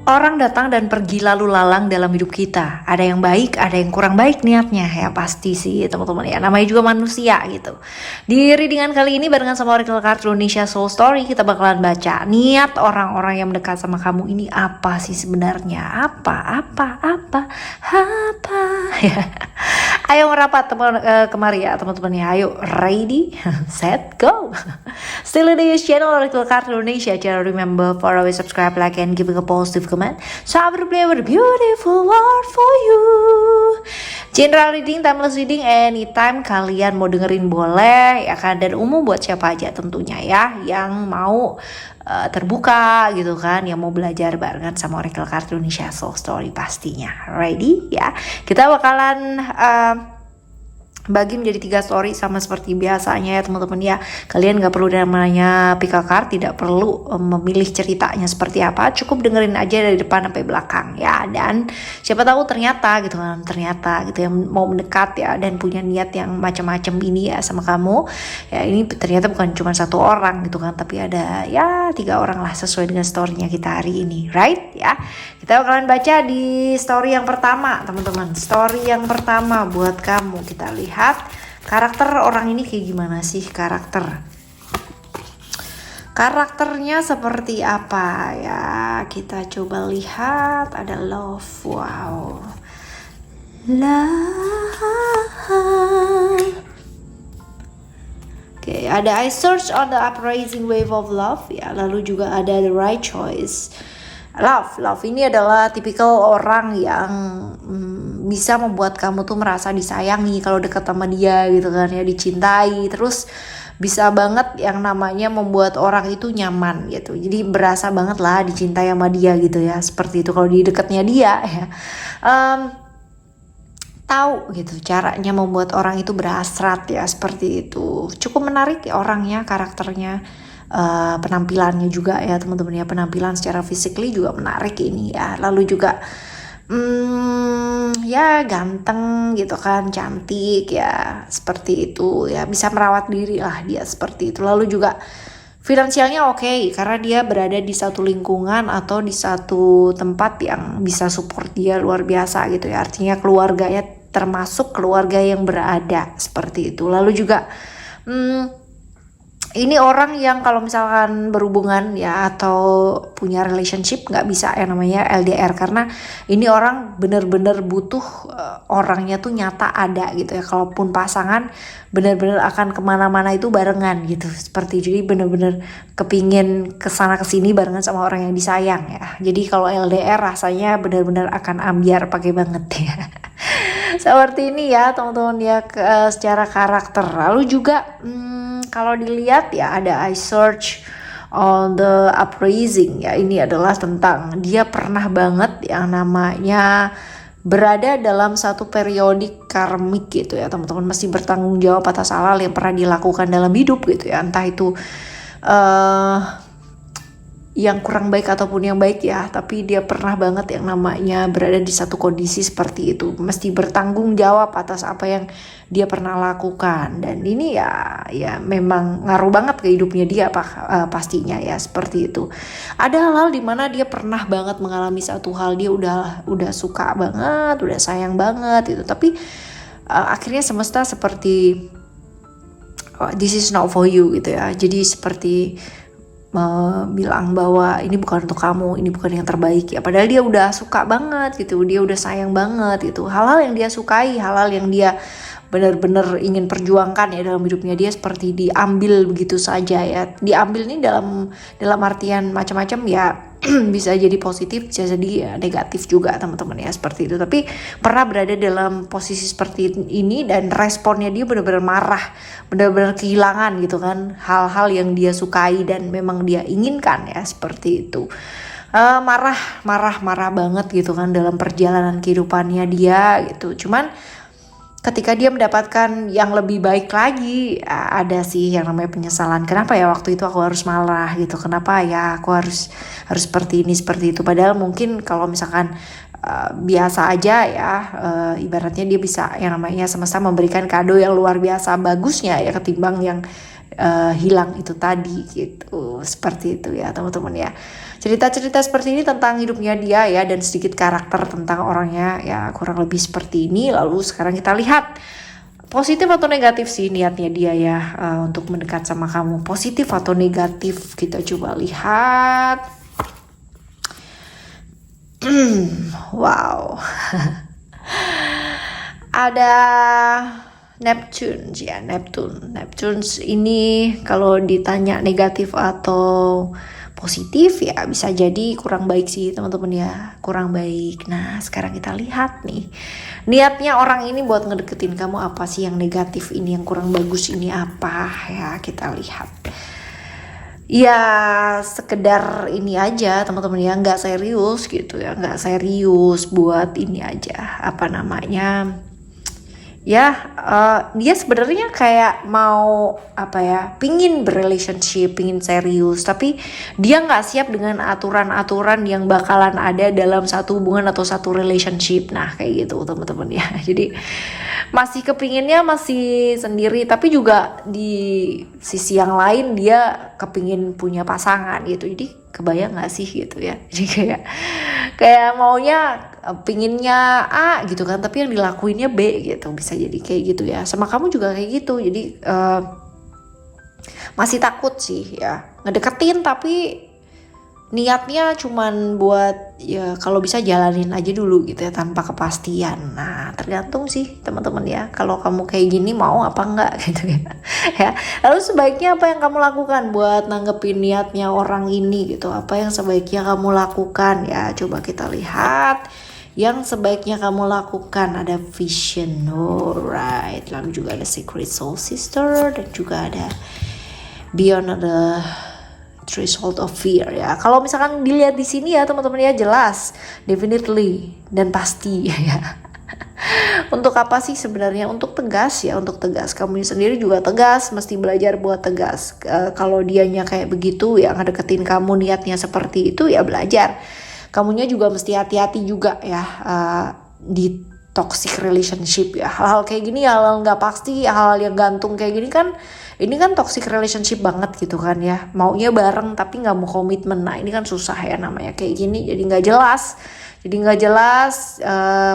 Orang datang dan pergi lalu lalang dalam hidup kita. Ada yang baik, ada yang kurang baik niatnya. Ya pasti sih teman-teman ya. Namanya juga manusia gitu. Di readingan kali ini barengan sama Oracle Card Indonesia Soul Story, kita bakalan baca niat orang-orang yang mendekat sama kamu ini apa sih sebenarnya? Apa? Ya. Ayo merapat kemari ya teman-teman ya. Ayo ready, set, go. Still in this channel Oracle Card Indonesia. Jangan remember for always subscribe, like, and giving a positive comment. So I will play with a beautiful word for you. General reading, timeless reading, anytime kalian mau dengerin boleh ya kan, dan umum buat siapa aja tentunya ya yang mau terbuka gitu kan, yang mau belajar barengan sama Oracle Card Indonesia Soul Story pastinya. Ready ya? Kita bakalan bagi menjadi 3 story sama seperti biasanya ya teman-teman ya. Kalian gak perlu namanya pick a card, tidak perlu memilih ceritanya seperti apa, cukup dengerin aja dari depan sampai belakang ya. Dan siapa tahu ternyata gitu kan, ternyata gitu yang mau mendekat ya dan punya niat yang macam-macam ini ya sama kamu ya. Ini ternyata bukan cuma 1 orang gitu kan, tapi ada ya 3 orang lah sesuai dengan storynya kita hari ini, right ya. Kita bakalan baca di story yang pertama teman-teman. Story yang pertama buat kamu, kita lihat karakter orang ini kayak gimana sih karakternya seperti apa ya. Kita coba lihat. Ada love, wow, love. Oke, ada I search on the uprising wave of love ya. Lalu juga ada the right choice. Love ini adalah tipikal orang yang bisa membuat kamu tuh merasa disayangi kalau dekat sama dia gitu kan ya, dicintai. Terus bisa banget yang namanya membuat orang itu nyaman gitu. Jadi berasa banget lah dicintai sama dia gitu ya. Seperti itu kalau di dekatnya dia ya. Tahu gitu caranya membuat orang itu berhasrat ya, seperti itu. Cukup menarik ya orangnya, karakternya. Penampilannya juga ya teman-teman ya, penampilan secara physically juga menarik ini ya. Lalu juga ya ganteng gitu kan, cantik ya, seperti itu ya, bisa merawat diri lah dia seperti itu. Lalu juga finansialnya oke, karena dia berada di satu lingkungan atau di satu tempat yang bisa support dia luar biasa gitu ya. Artinya keluarganya termasuk keluarga yang berada seperti itu. Lalu juga ini orang yang kalau misalkan berhubungan ya atau punya relationship nggak bisa yang namanya LDR, karena ini orang bener-bener butuh orangnya tuh nyata ada gitu ya. Kalaupun pasangan bener-bener akan kemana-mana itu barengan gitu, seperti jadi bener-bener kepingin kesana kesini barengan sama orang yang disayang ya. Jadi kalau LDR rasanya bener-bener akan ambiar pakai banget ya. Seperti ini ya teman-teman ya secara karakter. Lalu juga kalau dilihat ya ada I search on the uprising ya. Ini adalah tentang dia pernah banget yang namanya berada dalam satu periodik karmik gitu ya teman-teman. Mesti bertanggung jawab atas hal yang pernah dilakukan dalam hidup gitu ya. Entah itu yang kurang baik ataupun yang baik ya, tapi dia pernah banget yang namanya berada di satu kondisi seperti itu, mesti bertanggung jawab atas apa yang dia pernah lakukan. Dan ini ya memang ngaruh banget ke hidupnya dia pastinya ya, seperti itu. Ada hal-hal dimana dia pernah banget mengalami satu hal, dia udah suka banget, udah sayang banget gitu, tapi akhirnya semesta seperti this is not for you gitu ya. Jadi seperti bilang bahwa ini bukan untuk kamu, ini bukan yang terbaik ya. Padahal dia udah suka banget gitu, dia udah sayang banget gitu. Hal-hal yang dia sukai, hal-hal yang dia benar-benar ingin perjuangkan ya dalam hidupnya dia seperti diambil begitu saja ya. Diambil ini dalam artian macam-macam ya. Bisa jadi positif, bisa jadi ya negatif juga teman-teman ya, seperti itu. Tapi pernah berada dalam posisi seperti ini dan responnya dia benar-benar marah, benar-benar kehilangan gitu kan hal-hal yang dia sukai dan memang dia inginkan ya, seperti itu. Marah banget gitu kan dalam perjalanan kehidupannya dia gitu. Cuman ketika dia mendapatkan yang lebih baik lagi, ada sih yang namanya penyesalan. Kenapa ya waktu itu aku harus marah gitu? Kenapa ya aku harus seperti ini, seperti itu? Padahal mungkin kalau misalkan biasa aja ya, ibaratnya dia bisa yang namanya semesta memberikan kado yang luar biasa bagusnya ya, ketimbang yang hilang itu tadi gitu. Seperti itu ya teman-teman ya. Cerita-cerita seperti ini tentang hidupnya dia ya, dan sedikit karakter tentang orangnya ya, kurang lebih seperti ini. Lalu sekarang kita lihat positif atau negatif sih niatnya dia ya, untuk mendekat sama kamu. Positif atau negatif, kita coba lihat. Wow. Ada Neptune ya, Neptune ini kalau ditanya negatif atau positif ya bisa jadi kurang baik sih teman-teman ya, kurang baik. Nah sekarang kita lihat nih, niatnya orang ini buat ngedeketin kamu apa sih yang negatif ini, yang kurang bagus ini apa ya, kita lihat. Ya sekedar ini aja teman-teman ya, nggak serius gitu ya, nggak serius buat ini aja, apa namanya ya, dia sebenarnya kayak mau apa ya, pingin berrelationship, pingin serius, tapi dia nggak siap dengan aturan-aturan yang bakalan ada dalam satu hubungan atau satu relationship. Nah kayak gitu teman-teman ya. Jadi masih kepinginnya masih sendiri, tapi juga di sisi yang lain dia kepingin punya pasangan gitu. Jadi kebayang nggak sih gitu ya. Jadi kayak maunya pinginnya A gitu kan, tapi yang dilakuinnya B gitu. Bisa jadi kayak gitu ya, sama kamu juga kayak gitu. Jadi masih takut sih ya ngedeketin, tapi niatnya cuman buat ya kalau bisa jalanin aja dulu gitu ya, tanpa kepastian. Nah tergantung sih teman-teman ya, kalau kamu kayak gini mau apa enggak gitu ya. Ya lalu sebaiknya apa yang kamu lakukan buat nanggepin niatnya orang ini gitu, apa yang sebaiknya kamu lakukan ya, coba kita lihat. Yang sebaiknya kamu lakukan ada Vision, alright, lalu juga ada Secret Soul Sister, dan juga ada Beyond the Threshold of Fear ya. Kalau misalkan dilihat di sini ya teman-teman ya, jelas, definitely dan pasti ya. Untuk apa sih sebenarnya? Untuk tegas ya, untuk tegas. Kamu sendiri juga tegas, mesti belajar buat tegas. Kalau dianya kayak begitu ya, ngedeketin kamu niatnya seperti itu ya, belajar. Kamunya juga mesti hati-hati juga ya, di toxic relationship ya. Hal-hal kayak gini, hal-hal nggak pasti, hal-hal yang gantung kayak gini kan, ini kan toxic relationship banget gitu kan ya. Maunya bareng tapi nggak mau komitmen. Nah ini kan susah ya namanya kayak gini, jadi nggak jelas.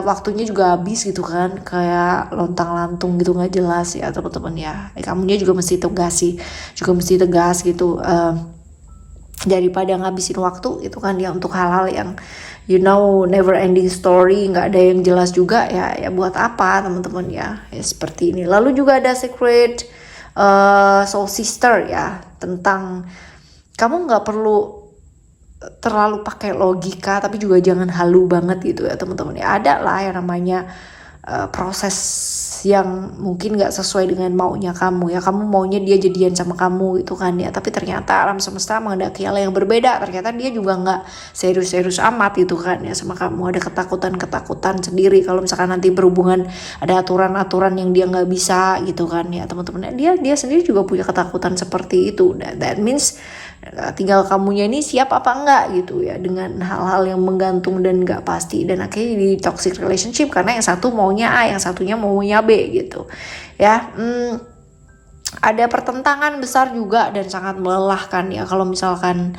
Waktunya juga habis gitu kan, kayak lontang-lantung gitu, nggak jelas ya teman-teman ya. Kamunya juga mesti tegas sih, juga mesti tegas gitu. Daripada ngabisin waktu itu kan ya untuk hal-hal yang never ending story, nggak ada yang jelas juga ya buat apa teman-teman ya seperti ini. Lalu juga ada Secret Soul Sister ya, tentang kamu nggak perlu terlalu pakai logika, tapi juga jangan halu banget gitu ya teman-teman ya. Ada lah yang namanya proses yang mungkin gak sesuai dengan maunya kamu ya. Kamu maunya dia jadian sama kamu gitu kan ya, tapi ternyata alam semesta menghendaki hal yang berbeda. Ternyata dia juga gak serius-serius amat gitu kan ya sama kamu. Ada ketakutan-ketakutan sendiri kalau misalkan nanti berhubungan ada aturan-aturan yang dia gak bisa gitu kan ya teman-teman. Dia sendiri juga punya ketakutan seperti itu. That means tinggal kamunya ini siap apa enggak gitu ya dengan hal-hal yang menggantung dan gak pasti, dan akhirnya di toxic relationship karena yang satu maunya A, yang satunya maunya B gitu ya. Ada pertentangan besar juga dan sangat melelahkan ya kalau misalkan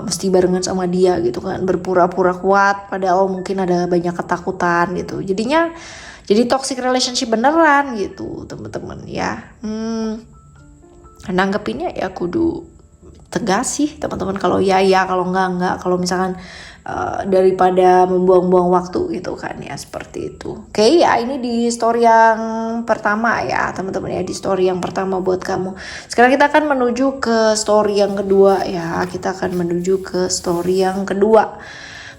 mesti barengan sama dia gitu kan, berpura-pura kuat padahal mungkin ada banyak ketakutan gitu. Jadinya jadi toxic relationship beneran gitu teman-teman ya. Nanggepinnya ya kudu tegas sih teman-teman, kalau ya kalau enggak. Kalau misalkan daripada membuang-buang waktu gitu kan ya, seperti itu. Oke ya, ini di story yang pertama ya teman-teman ya, di story yang pertama buat kamu. Sekarang kita akan menuju ke story yang kedua ya. Kita akan menuju ke story yang kedua.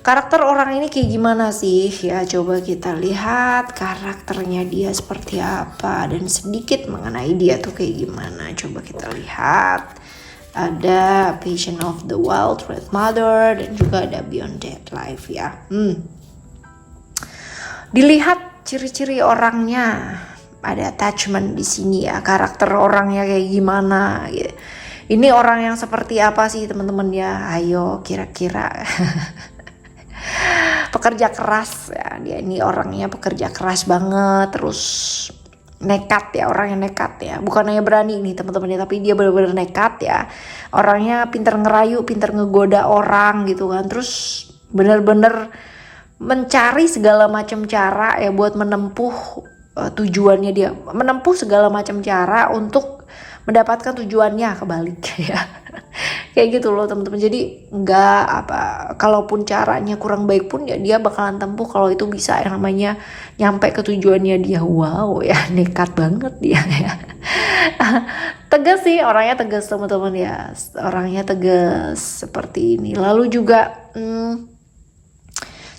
Karakter orang ini kayak gimana sih ya, coba kita lihat karakternya dia seperti apa dan sedikit mengenai dia tuh kayak gimana. Coba kita lihat. Ada Passion of the Wild, Red Mother, dan juga ada Beyond Dead Life ya. Dilihat ciri-ciri orangnya, ada attachment di sini ya, karakter orangnya kayak gimana gitu. Ini orang yang seperti apa sih teman-teman ya? Ayo kira-kira. Pekerja keras ya, dia ini orangnya pekerja keras banget, terus nekat ya, orang yang nekat ya, bukan hanya berani nih teman-teman ya, tapi dia benar-benar nekat ya, orangnya pinter ngerayu, pinter ngegoda orang gitu kan, terus bener-bener mencari segala macam cara ya buat menempuh tujuannya dia, menempuh segala macam cara untuk mendapatkan tujuannya, kebalik ya. Kayak gitu loh teman-teman. Jadi nggak apa, kalaupun caranya kurang baik pun ya dia bakalan tempuh kalau itu bisa yang namanya nyampe ke tujuannya dia. Wow ya, nekat banget dia ya. Tegas sih, orangnya tegas teman-teman ya, orangnya tegas seperti ini. Lalu juga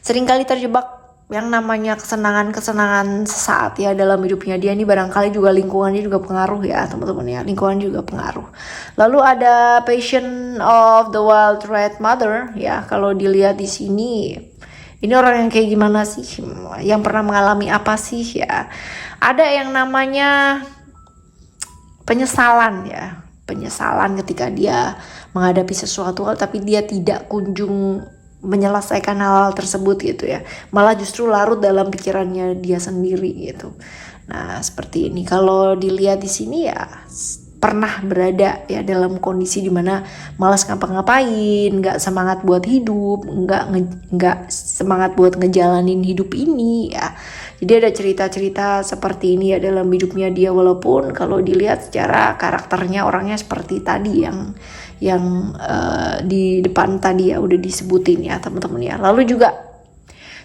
seringkali terjebak yang namanya kesenangan sesaat ya dalam hidupnya dia. Ini barangkali juga lingkungannya juga pengaruh ya teman-teman ya, lingkungan juga pengaruh. Lalu ada passion of the wild red mother ya, kalau dilihat di sini ini orang yang kayak gimana sih, yang pernah mengalami apa sih ya. Ada yang namanya penyesalan ya, penyesalan ketika dia menghadapi sesuatu hal tapi dia tidak kunjung menyelesaikan hal tersebut gitu ya, malah justru larut dalam pikirannya dia sendiri gitu. Nah seperti ini, kalau dilihat di sini ya pernah berada ya dalam kondisi dimana malas ngapa-ngapain, nggak semangat buat hidup, nggak semangat buat ngejalanin hidup ini ya. Jadi ada cerita-cerita seperti ini ya dalam hidupnya dia, walaupun kalau dilihat secara karakternya orangnya seperti tadi yang di depan tadi ya udah disebutin ya teman-teman ya. Lalu juga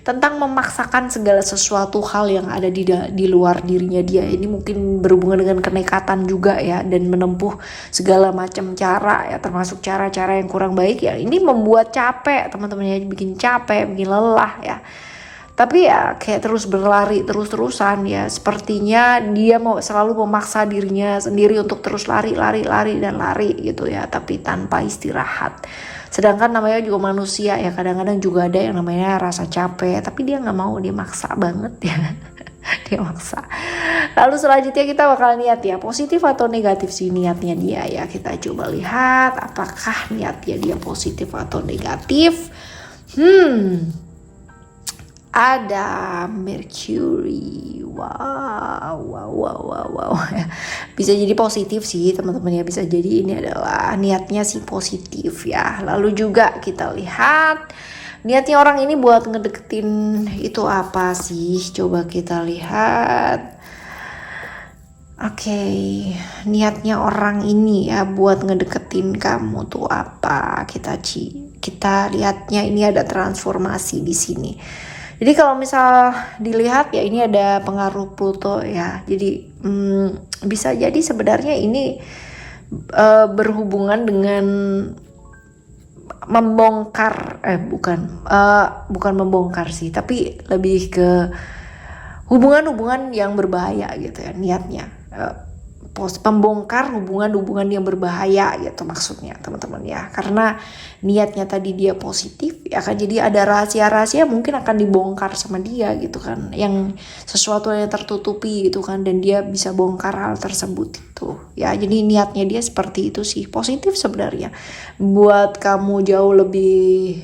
tentang memaksakan segala sesuatu hal yang ada di luar dirinya dia. Ini mungkin berhubungan dengan kenekatan juga ya, dan menempuh segala macam cara ya, termasuk cara-cara yang kurang baik ya. Ini membuat capek teman-teman ya, bikin capek, bikin lelah ya. Tapi ya kayak terus berlari terus-terusan ya, sepertinya dia mau selalu memaksa dirinya sendiri untuk terus lari dan lari gitu ya, tapi tanpa istirahat. Sedangkan namanya juga manusia ya, kadang-kadang juga ada yang namanya rasa capek, tapi dia nggak mau, dia maksa banget ya. Dia maksa. Lalu selanjutnya kita bakal lihat ya, positif atau negatif sih niatnya dia ya. Kita coba lihat apakah niatnya dia positif atau negatif. Ada Mercury. Wow. Bisa jadi positif sih teman-teman ya, bisa jadi ini adalah niatnya sih positif ya. Lalu juga kita lihat niatnya orang ini buat ngedeketin itu apa sih, coba kita lihat. Oke, niatnya orang ini ya buat ngedeketin kamu tuh apa? Kita lihatnya ini ada transformasi di sini. Jadi kalau misal dilihat ya, ini ada pengaruh Pluto ya. Jadi bisa jadi sebenarnya ini berhubungan dengan membongkar, bukan membongkar sih, tapi lebih ke hubungan-hubungan yang berbahaya gitu ya niatnya. Pembongkar hubungan-hubungan yang berbahaya gitu maksudnya teman-teman ya, karena niatnya tadi dia positif ya kan, jadi ada rahasia-rahasia mungkin akan dibongkar sama dia gitu kan, yang sesuatu yang tertutupi gitu kan, dan dia bisa bongkar hal tersebut itu ya. Jadi niatnya dia seperti itu sih, positif sebenarnya buat kamu jauh lebih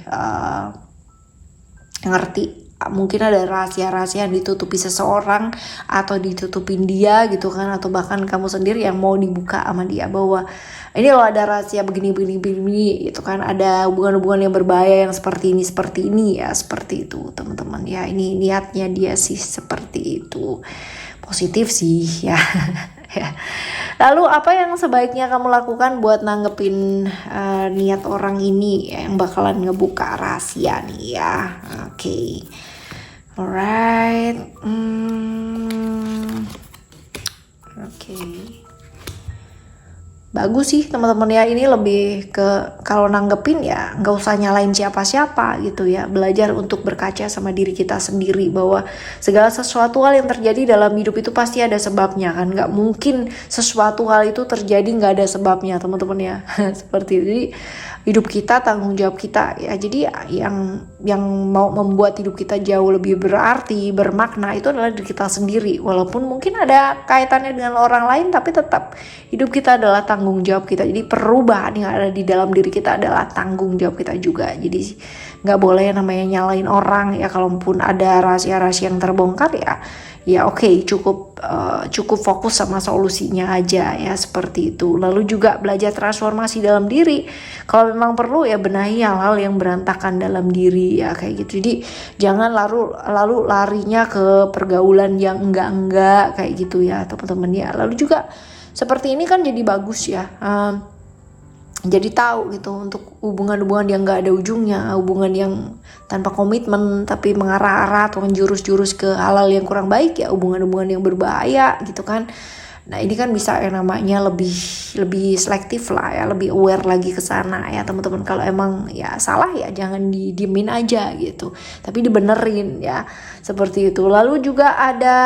ngerti. Mungkin ada rahasia-rahasia yang ditutupi seseorang atau ditutupin dia gitu kan, atau bahkan kamu sendiri yang mau dibuka sama dia bahwa ini loh ada rahasia begini gitu kan, ada hubungan-hubungan yang berbahaya yang seperti ini ya, seperti itu teman-teman ya. Ini niatnya dia sih seperti itu, positif sih ya. Lalu apa yang sebaiknya kamu lakukan buat nanggepin niat orang ini ya, yang bakalan ngebuka rahasia nih ya. Oke. Alright. Oke. Bagus sih teman-teman ya, ini lebih ke kalau nanggepin ya nggak usah nyalain siapa-siapa gitu ya, belajar untuk berkaca sama diri kita sendiri bahwa segala sesuatu hal yang terjadi dalam hidup itu pasti ada sebabnya kan, nggak mungkin sesuatu hal itu terjadi nggak ada sebabnya teman-teman ya. Seperti itu. Jadi hidup kita tanggung jawab kita ya, jadi yang mau membuat hidup kita jauh lebih berarti, bermakna itu adalah diri kita sendiri, walaupun mungkin ada kaitannya dengan orang lain, tapi tetap hidup kita adalah tanggung tanggung jawab kita. Jadi perubahan yang ada di dalam diri kita adalah tanggung jawab kita juga. Jadi nggak boleh namanya nyalain orang ya. Kalaupun ada rahasia-rahasia yang terbongkar ya oke, cukup fokus sama solusinya aja ya, seperti itu. Lalu juga belajar transformasi dalam diri. Kalau memang perlu ya benahi hal-hal yang berantakan dalam diri ya, kayak gitu. Jadi jangan lalu larinya ke pergaulan yang enggak kayak gitu ya teman-teman ya. Lalu juga seperti ini kan jadi bagus ya. Jadi tahu gitu untuk hubungan-hubungan yang gak ada ujungnya, hubungan yang tanpa komitmen tapi mengarah-arah atau menjurus-jurus ke hal-hal yang kurang baik ya, hubungan-hubungan yang berbahaya gitu kan. Nah ini kan bisa yang namanya lebih selektif lah ya, lebih aware lagi ke sana ya teman-teman. Kalau emang ya salah ya jangan didiemin aja gitu, tapi dibenerin ya, seperti itu. Lalu juga ada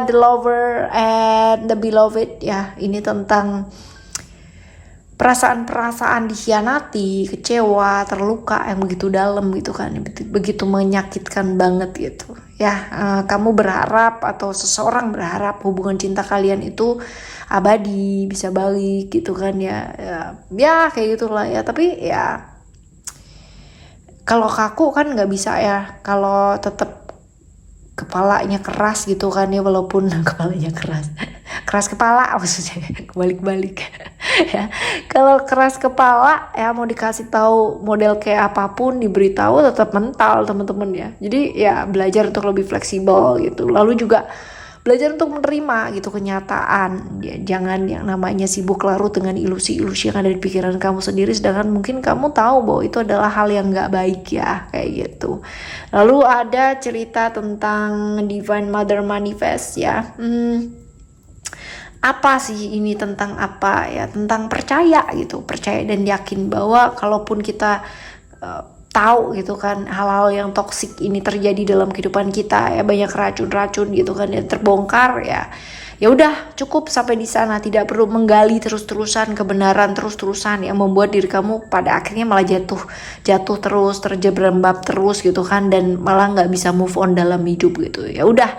The Lover and the Beloved ya, ini tentang perasaan-perasaan dikhianati, kecewa, terluka yang begitu dalam gitu kan, begitu menyakitkan banget gitu ya. Kamu berharap atau seseorang berharap hubungan cinta kalian itu abadi, bisa balik gitu kan ya kayak gitulah ya. Tapi ya kalau kaku kan nggak bisa ya, kalau tetap kepalanya keras gitu kan ya, walaupun kepalanya keras kepala maksudnya, kebalik-balik ya. Kalau keras kepala ya, mau dikasih tahu model kayak apapun, diberitahu tetap mental teman-teman ya. Jadi ya belajar untuk lebih fleksibel gitu. Lalu juga belajar untuk menerima gitu kenyataan ya, jangan yang namanya sibuk larut dengan ilusi-ilusi yang ada di pikiran kamu sendiri, sedangkan mungkin kamu tahu bahwa itu adalah hal yang gak baik ya, kayak gitu. Lalu ada cerita tentang Divine Mother Manifest ya. Apa sih ini, tentang apa ya? Tentang percaya gitu, percaya dan yakin bahwa kalaupun kita tahu gitu kan hal-hal yang toksik ini terjadi dalam kehidupan kita ya, banyak racun-racun gitu kan yang terbongkar ya udah cukup sampai di sana, tidak perlu menggali terus-terusan kebenaran terus-terusan yang membuat diri kamu pada akhirnya malah jatuh terus, terjerembab terus gitu kan, dan malah nggak bisa move on dalam hidup gitu. Ya udah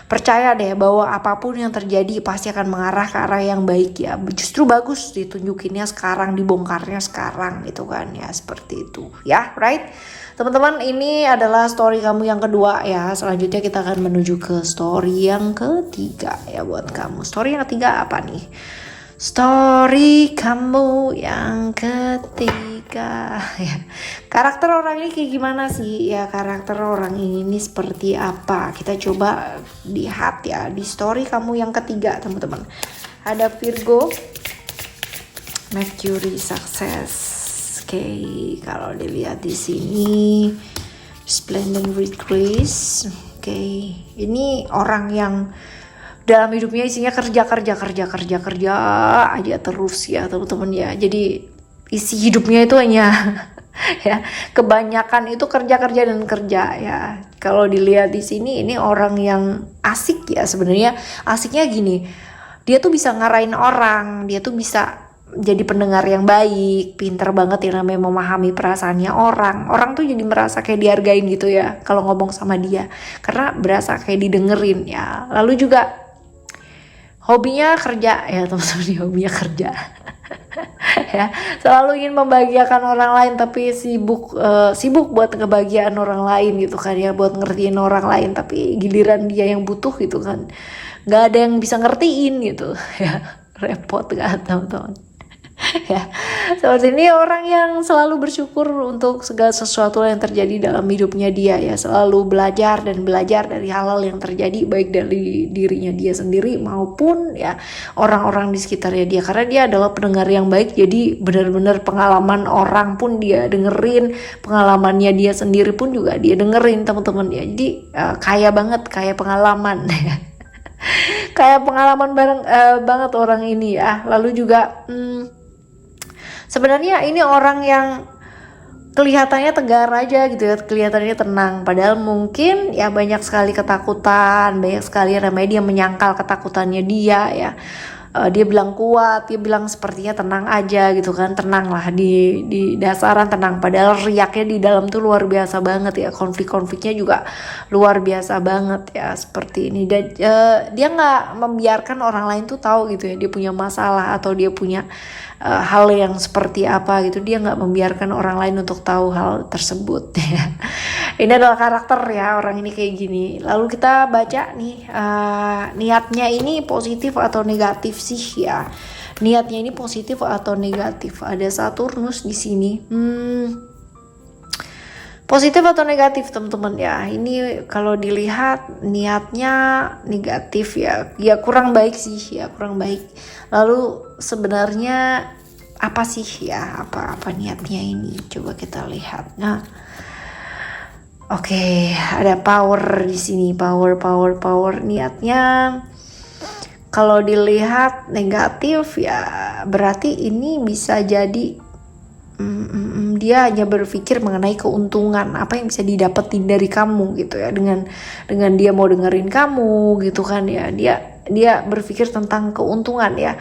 percaya deh bahwa apapun yang terjadi pasti akan mengarah ke arah yang baik ya. Justru bagus ditunjukinnya sekarang, dibongkarnya sekarang gitu kan ya, seperti itu ya, right? Teman-teman, ini adalah story kamu yang kedua ya. Selanjutnya kita akan menuju ke story yang ketiga ya buat kamu. Story yang ketiga apa nih? Story kamu yang ketiga ya. Karakter orang ini kayak gimana sih ya, karakter orang ini seperti apa? Kita coba lihat ya di story kamu yang ketiga teman-teman. Ada Virgo, Mercury, Success. Oke, kalau dilihat di sini Splendid with Grace. Oke, ini orang yang dalam hidupnya isinya kerja aja terus ya teman-teman ya. Jadi isi hidupnya itu hanya ya kebanyakan itu kerja ya. Kalau dilihat di sini ini orang yang asik ya sebenarnya. Asiknya gini, dia tuh bisa ngarahin orang, dia tuh bisa jadi pendengar yang baik, pinter banget ya namanya memahami perasaannya orang tuh jadi merasa kayak dihargain gitu ya kalau ngomong sama dia, karena berasa kayak didengerin ya. Lalu juga hobinya kerja ya teman-teman, hobinya kerja ya, selalu ingin membahagiakan orang lain tapi sibuk buat kebahagiaan orang lain gitu kan ya, buat ngertiin orang lain, tapi giliran dia yang butuh gitu kan nggak ada yang bisa ngertiin gitu ya, repot kan teman-teman ya. Seperti ini orang yang selalu bersyukur untuk segala sesuatu yang terjadi dalam hidupnya dia ya, selalu belajar dari hal-hal yang terjadi, baik dari dirinya dia sendiri maupun ya orang-orang di sekitarnya dia, karena dia adalah pendengar yang baik. Jadi benar-benar pengalaman orang pun dia dengerin, pengalamannya dia sendiri pun juga dia dengerin teman-teman ya. Jadi kaya pengalaman ya. Kayak pengalaman banget orang ini ya. Lalu juga sebenarnya ini orang yang kelihatannya tegar aja gitu ya, kelihatannya tenang, padahal mungkin ya banyak sekali ketakutan, banyak sekali namanya dia menyangkal ketakutannya dia ya. Dia bilang kuat, dia bilang sepertinya tenang aja gitu kan, tenang lah di dasaran tenang, padahal riaknya di dalam tuh luar biasa banget ya, konflik-konfliknya juga luar biasa banget ya seperti ini. Dan dia nggak membiarkan orang lain tuh tahu gitu ya dia punya masalah atau dia punya hal yang seperti apa gitu, dia nggak membiarkan orang lain untuk tahu hal tersebut ya. Ini adalah karakter ya orang ini kayak gini. Lalu kita baca nih niatnya ini positif atau negatif sih ya. Niatnya ini positif atau negatif. Ada Saturnus di sini. Positif atau negatif teman-teman ya. Ini kalau dilihat niatnya negatif ya. Ya kurang baik sih ya, kurang baik. Lalu sebenarnya apa sih ya, apa niatnya ini? Coba kita lihat. Nah, oke, ada power di sini, power. Niatnya kalau dilihat negatif ya, berarti ini bisa jadi dia hanya berpikir mengenai keuntungan apa yang bisa didapetin dari kamu gitu ya, dengan dia mau dengerin kamu gitu kan ya, dia berpikir tentang keuntungan ya,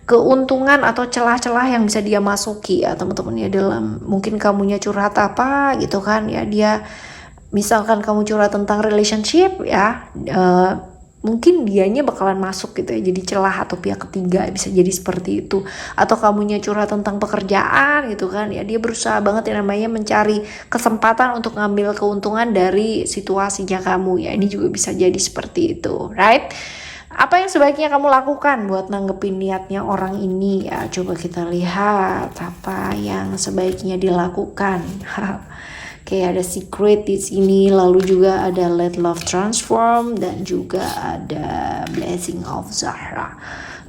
keuntungan atau celah-celah yang bisa dia masuki ya teman-teman ya, dalam mungkin kamunya curhat apa gitu kan ya, dia misalkan kamu curhat tentang relationship ya, mungkin dianya bakalan masuk gitu ya, jadi celah atau pihak ketiga, bisa jadi seperti itu. Atau kamunya curhat tentang pekerjaan gitu kan ya, dia berusaha banget yang namanya mencari kesempatan untuk ngambil keuntungan dari situasinya kamu ya, ini juga bisa jadi seperti itu, right? Apa yang sebaiknya kamu lakukan buat nanggepin niatnya orang ini ya, coba kita lihat apa yang sebaiknya dilakukan. Oke, ada secret di sini, lalu juga ada let love transform, dan juga ada blessing of Zahra.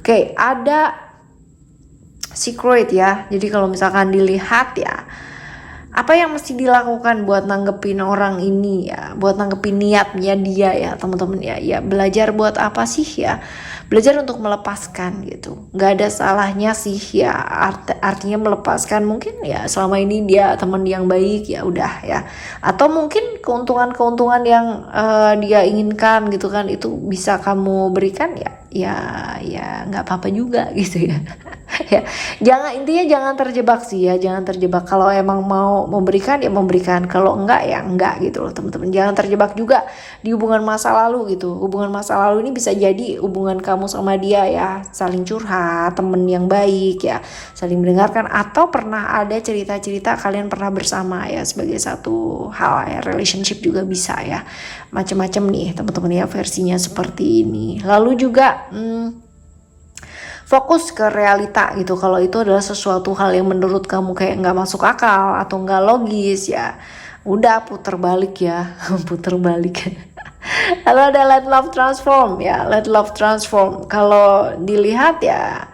Oke, ada secret ya. Jadi kalau misalkan dilihat ya, apa yang mesti dilakukan buat nanggepin orang ini ya, buat nanggepin niatnya dia ya teman-teman ya. Ya belajar buat apa sih ya? Belajar untuk melepaskan gitu. Gak ada salahnya sih ya, artinya melepaskan. Mungkin ya selama ini dia teman yang baik ya udah ya. Atau mungkin keuntungan-keuntungan yang dia inginkan gitu kan, itu bisa kamu berikan ya nggak apa-apa juga gitu ya. Ya intinya jangan terjebak sih ya, jangan terjebak. Kalau emang mau memberikan ya memberikan, kalau enggak ya enggak gitu loh teman-teman. Jangan terjebak juga di hubungan masa lalu gitu. Hubungan masa lalu ini bisa jadi hubungan kamu sama dia ya, saling curhat, temen yang baik ya, saling mendengarkan, atau pernah ada cerita-cerita kalian pernah bersama ya, sebagai satu hal ya, relationship juga bisa ya, macam-macam nih teman-teman ya, versinya seperti ini. Lalu juga fokus ke realita gitu. Kalau itu adalah sesuatu hal yang menurut kamu kayak nggak masuk akal atau nggak logis ya, udah puter balik ya. Puter balik. Lalu ada let love transform ya, let love transform. Kalau dilihat ya,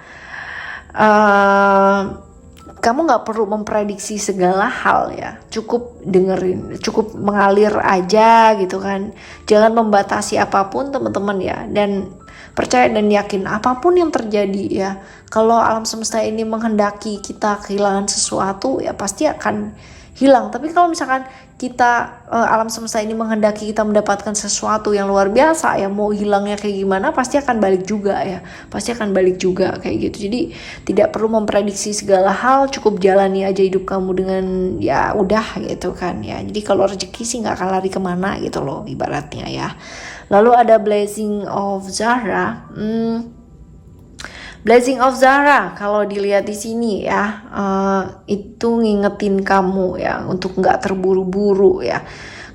kamu nggak perlu memprediksi segala hal ya, cukup dengerin, cukup mengalir aja gitu kan. Jangan membatasi apapun teman-teman ya, dan percaya dan yakin apapun yang terjadi ya, kalau alam semesta ini menghendaki kita kehilangan sesuatu ya pasti akan hilang. Tapi kalau misalkan kita alam semesta ini menghendaki kita mendapatkan sesuatu yang luar biasa ya, mau hilangnya kayak gimana pasti akan balik juga ya, pasti akan balik juga kayak gitu. Jadi tidak perlu memprediksi segala hal, cukup jalani aja hidup kamu dengan ya udah gitu kan ya. Jadi kalau rezeki sih nggak akan lari kemana gitu loh ibaratnya ya. Lalu ada blessing of Zahra. Blessing of Zahra kalau dilihat di sini ya, itu ngingetin kamu ya untuk nggak terburu-buru ya,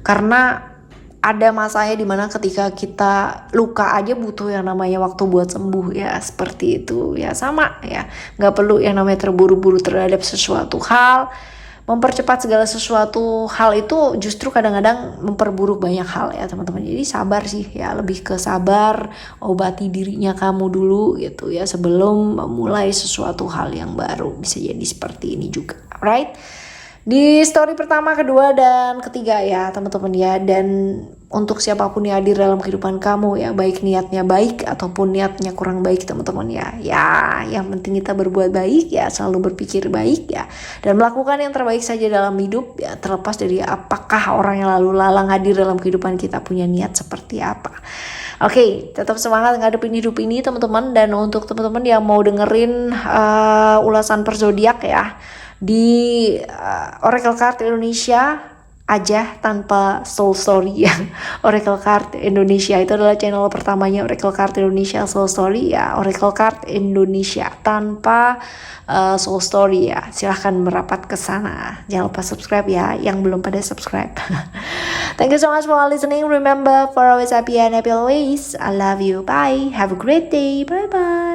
karena ada masanya dimana ketika kita luka aja butuh yang namanya waktu buat sembuh ya, seperti itu ya. Sama ya, nggak perlu yang namanya terburu-buru terhadap sesuatu hal. Mempercepat segala sesuatu hal itu justru kadang-kadang memperburuk banyak hal ya teman-teman. Jadi sabar sih ya, lebih ke sabar, obati dirinya kamu dulu gitu ya, sebelum memulai sesuatu hal yang baru. Bisa jadi seperti ini juga, right? Di story pertama, kedua, dan ketiga ya teman-teman ya. Dan untuk siapapun yang hadir dalam kehidupan kamu ya, baik niatnya baik ataupun niatnya kurang baik teman-teman ya. Ya yang penting kita berbuat baik ya, selalu berpikir baik ya, dan melakukan yang terbaik saja dalam hidup ya, terlepas dari apakah orang yang lalu lalang hadir dalam kehidupan kita punya niat seperti apa. Oke, tetap semangat ngadepin hidup ini teman-teman. Dan untuk teman-teman yang mau dengerin ulasan per zodiak ya, di Oracle Card Indonesia aja tanpa Soul Story ya. Oracle Card Indonesia itu adalah channel pertamanya Oracle Card Indonesia. Soul Story ya, Oracle Card Indonesia tanpa Soul Story ya. Silahkan merapat ke sana. Jangan lupa subscribe ya yang belum pada subscribe. Thank you so much for listening. Remember, for always happy and happy always. I love you. Bye. Have a great day. Bye bye.